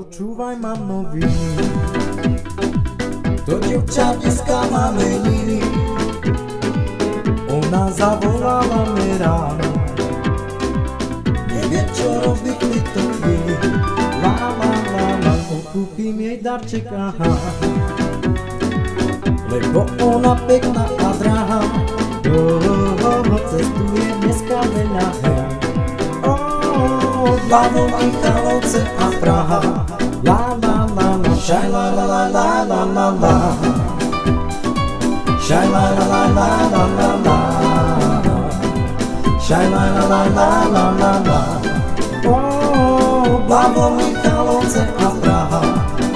počúvaj, mám noviny. To dievča dneska má meniny, ona zavolala mi ráno. Neviem, čo robiť v tejto chvíli. Kúpim jej darček, aha, lebo ona pekná a drahá. Cestuje dneska veľa, hlavou Michalovce a Praha. La la la la, šaj la la la la la la la, šaj la la la la la la la, šaj la la la la la la la. Hlavou Michalovce a Praha.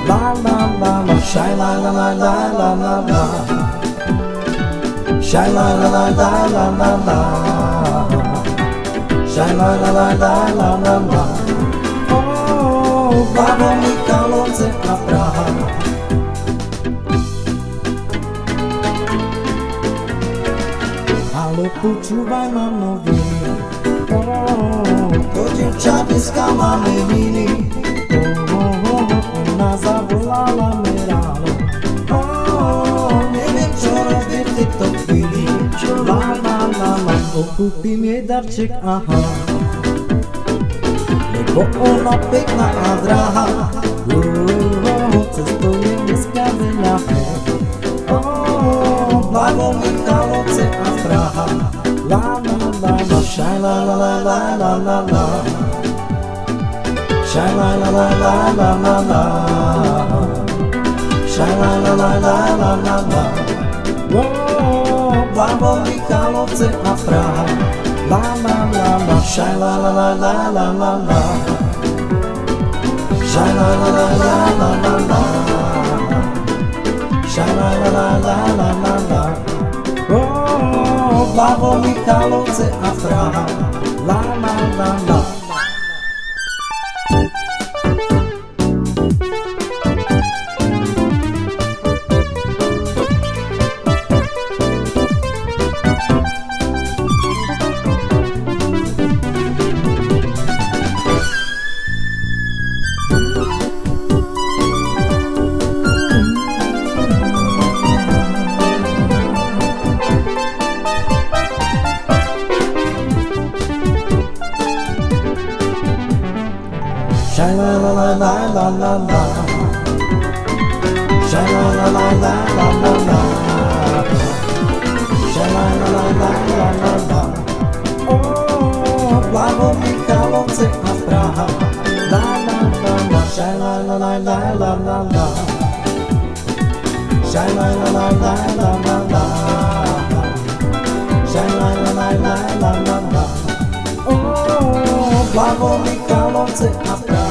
La la la la, šaj la la la la la la la, šaj la la la la la la la, šaj la la la la la la la. Hlavou Michalovce a Praha. Haló, počúvaj, mám noviny. To dievča dneska má meniny, ona zavolala mi ráno. Neviem, čo robiť v tejto chvíli. La la la la, kúpim jej darček, aha, lebo ona pekná a drahá. Cestuje dneska veľa, hlavou Michalovce a Praha. La la la la, šaj la la la la la la la, šaj la la la la la la la, šaj la la la la la la la. Hlavou Michalovce a Praha. La la la la, šaj la la la la la la la, šaj la la la la la la la, šaj la la la la la la la. Hlavou Michalovce a Praha. La la la la. Shine la la la la la la la, shine la la la la la la la, shine la la la la la la la. Hlavou Michalovce a Praha. La la la la, shine la la la la la la la, shine la la la la la la la, shine la la la la la la la. Hlavou Michalovce a Praha.